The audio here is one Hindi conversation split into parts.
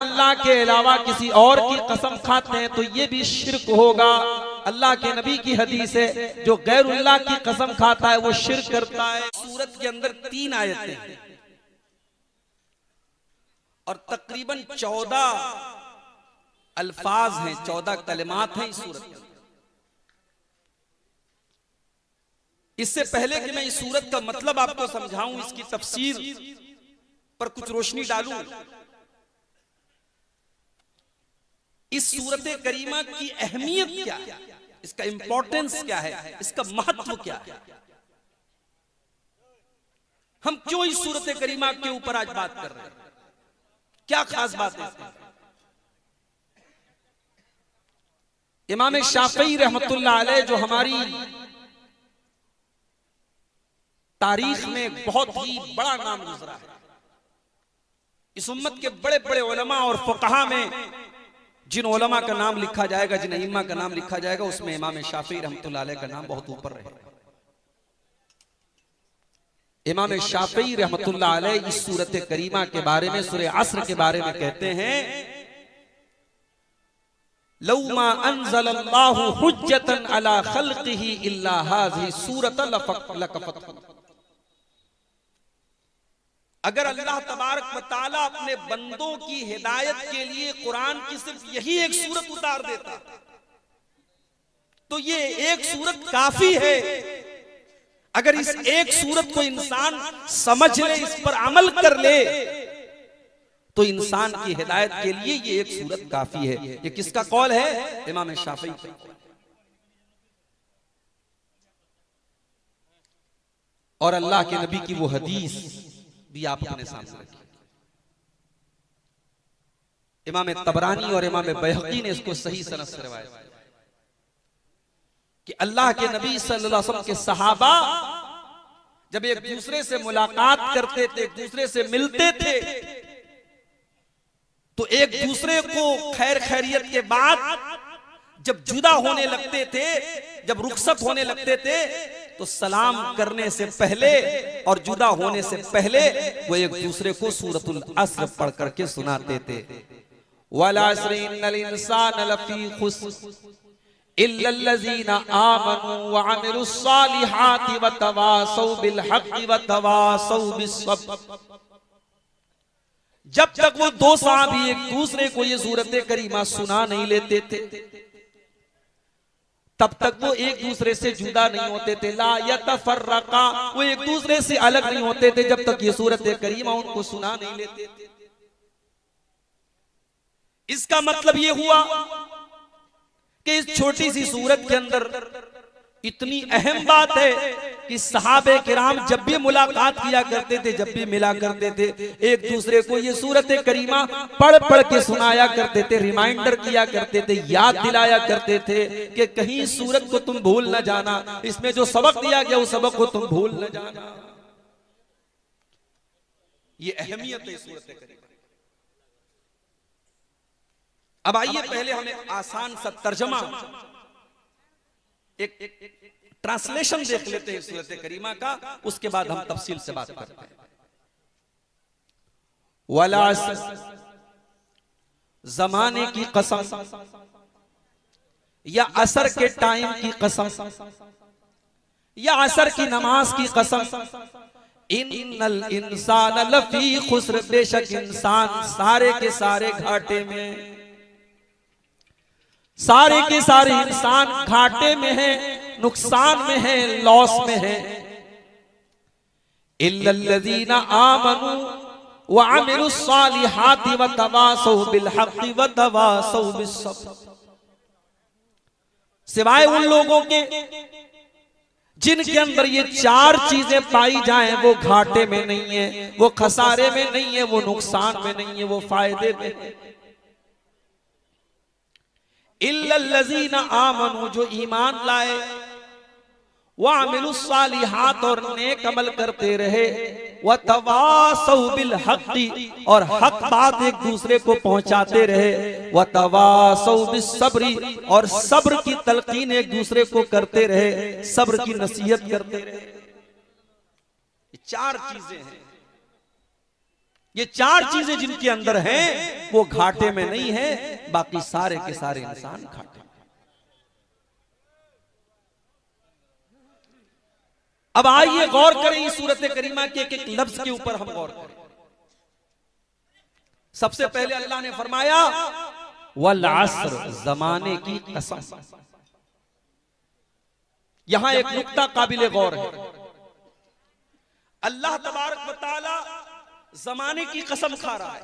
अल्लाह के अलावा किसी और की कसम खाते हैं तो ये भी शिर्क होगा। अल्लाह के नबी की हदीस है, जो गैरुल्लाह की कसम खाता है वो शिर्क करता है। सूरत के अंदर 3 आयतें हैं और तकरीबन 14 अल्फाज हैं, 14 कलिमात हैं इस सूरत में। इससे पहले कि मैं इस सूरत का मतलब आपको समझाऊं, इसकी तफसीर पर कुछ रोशनी डालूं, इस सूरत करीमा की अहमियत क्या है, इसका इंपॉर्टेंस क्या है, इसका महत्व क्या है, हम क्यों इस सूरत करीमा के ऊपर आज बात कर रहे हैं, क्या खास बात है। इमाम शाफई रहमतुल्लाह अलैह जो हमारी तारीख में बहुत ही बड़ा नाम गुजरा है, इस उम्मत के बड़े बड़े उलमा और फुक़हा में जिन उलमा का नाम लिखा जाएगा, जिन इमाम का नाम लिखा जाएगा, उसमें इमाम शाफई रहमतुल्लाह अलैह का नाम बहुत ऊपर रहेगा। इमाम शाफई रहमतुल्लाह अलैह इस सूरत करीमा के बारे में, सूरह अस्र के बारे में कहते हैं, लौ मा अंज़लल्लाहु हुज्जतन अला खल्क़िही इल्ला हाज़िही सूरत लकफ़त। अगर अल्लाह तबारक व तआला अपने बंदों की हिदायत के लिए कुरान की सिर्फ यही एक सूरत उतार देता तो ये एक सूरत काफी है। अगर इस एक सूरत को इंसान समझ ले, इस पर अमल कर ले, तो इंसान की हिदायत के लिए ये एक सूरत काफी है। ये किसका कौल है? इमाम शाफई का। और अल्लाह के नबी की वो हदीस भी आप अपने सामने रखिए। इमाम तबरानी और इमाम बैहक़ी ने इसको सही सनद से रिवायत किया कि अल्लाह के नबी सल्लल्लाहु अलैहि वसल्लम के सहाबा जब एक दूसरे से मुलाकात करते थे, एक दूसरे से मिलते थे, तो एक दूसरे को खैर खैरियत के बाद जब जुदा होने लगते थे, जब रुखसत होने लगते थे, तो सलाम करने से पहले और जुदा होने से पहले वो एक दूसरे को सूरतुल अस्र पढ़ करके सुनाते थे। वल अस्रि इन्नल इंसान लफी खुस्र इल्लल्लज़ीना आमनू व अमिलुस सालिहाति व तवासौ बिल हक़्क़ि व तवासौ बिस्सब्र। जब तक वो दो साहबी एक दूसरे को ये सूरत करीमा सुना नहीं लेते थे, तब तक वो एक दूसरे से जुदा नहीं होते थे। ला यतफर्रका, वो एक दूसरे से अलग नहीं होते थे जब तक ये सूरत करीमा उनको सुना नहीं लेते थे। इसका मतलब ये हुआ कि इस छोटी सी सूरत के अंदर इतनी अहम बात है कि सहाबे किराम जब भी मुलाकात किया करते थे, जब भी मिला करते थे, एक दूसरे को ये सूरत करीमा पढ़ पढ़ के सुनाया करते थे, रिमाइंडर किया करते थे, याद दिलाया करते थे कि कहीं सूरत को तुम भूल न जाना, इसमें जो सबक दिया गया उस सबक को तुम भूल न जाना। ये अहमियत है सूरत करीमा। अब आइए पहले हमें आसान सा तर्जमा, एक ट्रांसलेशन देख लेते हैं सूरत करीमा का, उसके बाद हम तफसील से बात करते हैं। वला जमाने की कसम या असर के टाइम की कसम या असर की नमाज की कसम, इन्नल इंसान लफी खुस्र, बेशक इंसान सारे के सारे घाटे में, सारे के सारे इंसान घाटे में है, नुकसान में है, लॉस में है। इल्लल्लज़ीना आमनू व अमिलुस सालिहाति व तवासौ बिल हक़्क़ि व तवासौ बिस्सब्र। सिवाय उन लोगों के जिनके अंदर ये 4 चीजें पाई जाएं, वो घाटे में नहीं है, वो खसारे में नहीं है, वो नुकसान में नहीं है, वो फायदे में है। इल्लल्लज़ीना आमनू, जो ईमान लाए, व अमिलुस सालिहात, और नेक अमल करते रहे, व तवासौ बिल हक़्क़ि, और हक बात एक दूसरे को पहुंचाते रहे, व तवासौ बिस्सब्रि, और सब्र की तलकीन एक दूसरे को करते रहे, सब्र की नसीहत करते रहे। ये 4 चीजें हैं ये चार चीजें जिनके अंदर हैं वो घाटे में नहीं है, बाकी सारे के सारे इंसान घाटे में। अब आइए गौर करें इस सूरत करीमा के एक एक लफ्ज के ऊपर हम गौर करें। सबसे पहले अल्लाह ने फरमाया वल अस्र, जमाने की कसम। यहां एक नुक्ता काबिले गौर है। अल्लाह तबारक व तआला जमाने की कसम खा रहा है।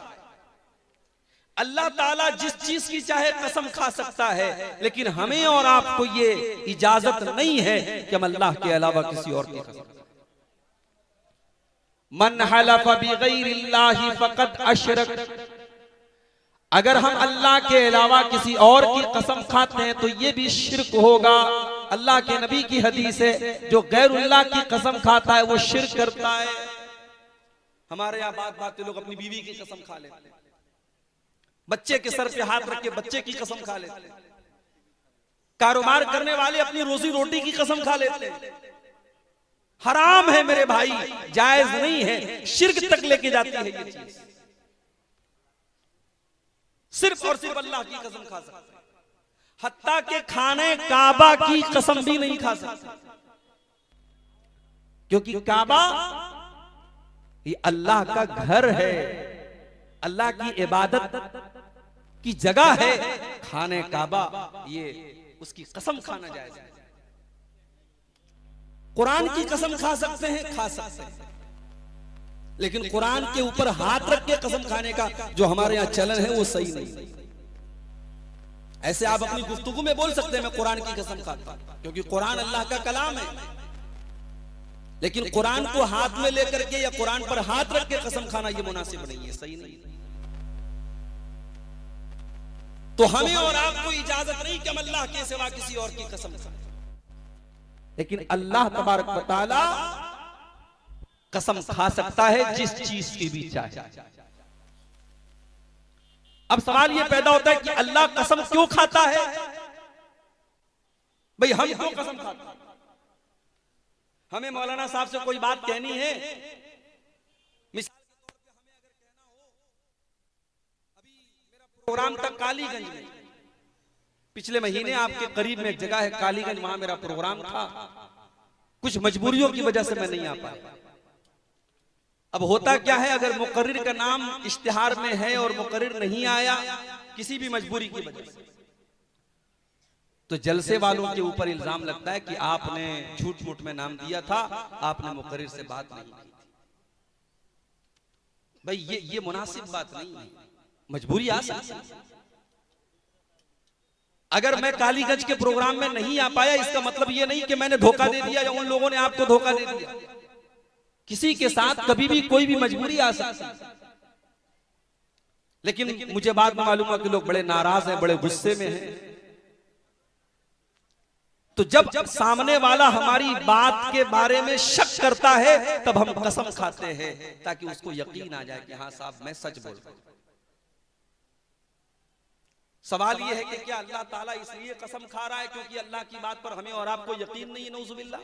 अल्लाह ताला जिस चीज की चाहे कसम खा सकता है, लेकिन हमें और आपको ये इजाजत नहीं है कि हम अल्लाह के अलावा किसी और की कसम। मन हलफ बिगैरिल्लाहि फक़द अशरक, अगर हम अल्लाह के अलावा किसी और की कसम खाते हैं तो ये भी शिर्क होगा। अल्लाह के नबी की हदीस है, जो गैरुल्लाह की कसम खाता है वो शिर्क करता है। हमारे यहाँ बात लोग अपनी बीवी की कसम खा लेते हैं, बच्चे के सर पे हाथ रख के बच्चे की कसम खा लेते हैं, कारोबार करने वाले अपनी रोजी रोटी की कसम खा लेते हैं। हराम है मेरे भाई, जायज नहीं है, शिर्क तक लेके जाती है ये चीज। सिर्फ और सिर्फ अल्लाह की कसम खा सकते हैं, हत्ता के खाने काबा की कसम भी नहीं खा सकते, क्योंकि काबा ये अल्लाह का घर है, अल्लाह की इबादत की जगह है। खाने काबा ये उसकी कसम खाना जायज है। कुरान की कसम खा सकते हैं, खा सकते हैं, लेकिन कुरान के ऊपर हाथ रख के कसम खाने का जो हमारे यहां चलन है वो सही नहीं। ऐसे आप अपनी गुफ्तगू में बोल सकते हैं मैं कुरान की कसम खाता, क्योंकि कुरान अल्लाह का कलाम है, लेकिन कुरान को हाथ में लेकर के या कुरान पर हाथ रख के कसम खाना ये मुनासिब नहीं है, सही नहीं है। तो हमें और आपको इजाजत नहीं कि हम अल्लाह के सिवा किसी और की कसम खाएं, लेकिन अल्लाह तबारक व तआला कसम खा सकता है जिस चीज की भी चाहे। अब सवाल यह पैदा होता है कि अल्लाह कसम क्यों खाता है? भाई हम क्यों कसम खाते हैं? हमें मौलाना साहब से कोई बात कहनी है, मिसाल के तौर पे हमें अगर कहना हो, अभी मेरा प्रोग्राम था कालीगंज में, पिछले महीने आपके करीब में एक जगह है कालीगंज, वहां मेरा प्रोग्राम था, कुछ मजबूरियों की वजह से मैं नहीं आ पाया। अब होता क्या है, अगर मुकर्रिर का नाम इश्तिहार में है और मुकर्रिर नहीं आया किसी भी मजबूरी की वजह से, तो जलसे वालों के ऊपर इल्जाम लगता है कि आपने झूठ मूठ में नाम दिया था, आपने मुकर्रिर से बात नहीं की थी। भाई ये मुनासिब बात नहीं है, मजबूरी आ सकती है। अगर मैं कालीगंज के प्रोग्राम में नहीं आ पाया, इसका मतलब ये नहीं कि मैंने धोखा दे दिया या उन लोगों ने आपको धोखा दे दिया। किसी के साथ कभी भी कोई भी मजबूरी आ सकती है, लेकिन मुझे बाद में मालूम हुआ कि लोग बड़े नाराज हैं, बड़े गुस्से में हैं। तो जब सामने वाला हमारी बात के बारे में शक करता है तब हम कसम खाते हैं, ताकि उसको यकीन आ जाए कि हाँ साहब मैं सच बोल रहा हूं। सवाल यह है कि क्या अल्लाह ताला इसलिए कसम खा रहा है क्योंकि अल्लाह की बात पर हमें और आपको यकीन नहीं है? नऊजुबिल्लाह।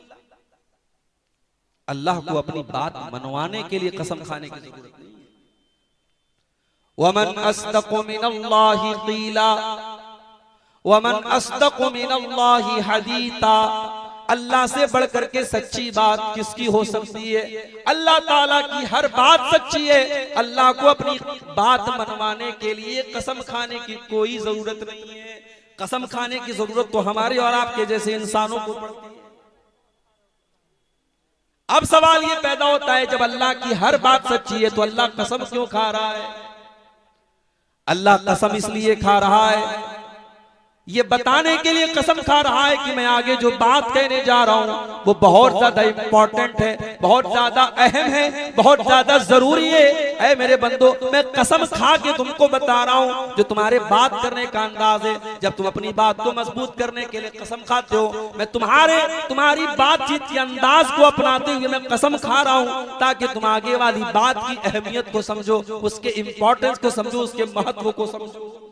अल्लाह को अपनी बात मनवाने के लिए कसम खाने की जरूरत नहीं है। वमन अस्दक़ु मिनल्लाहि क़ीला वमन अस्दक़ु मिनल्लाहि हदीता, अल्लाह से बढ़कर के सच्ची बात किसकी हो सकती है? अल्लाह ताला की हर बात सच्ची है। अल्लाह को अपनी बात मनवाने के लिए कसम खाने की कोई जरूरत नहीं है। कसम खाने की जरूरत तो हमारे और आपके जैसे इंसानों को पड़ती है। अब सवाल ये पैदा होता है, जब अल्लाह की हर बात सच्ची है तो अल्लाह कसम क्यों खा रहा है? अल्लाह कसम इसलिए खा रहा है, ये बताने के लिए कसम खा रहा है कि मैं आगे जो बात कहने जा रहा हूं वो बहुत ज्यादा इंपॉर्टेंट है, बहुत ज्यादा अहम है, बहुत ज्यादा जरूरी है। ऐ मेरे बंदो, मैं कसम खा के तुमको बता रहा हूं, जो तुम्हारे बात करने का अंदाज है, जब तुम अपनी बात को मजबूत करने के लिए कसम खाते हो, मैं तुम्हारी बातचीत के अंदाज को अपनाते हुए मैं कसम खा रहा हूं, ताकि तुम आगे वाली बात की अहमियत को समझो, उसके इंपॉर्टेंस को समझो, उसके महत्व को समझो।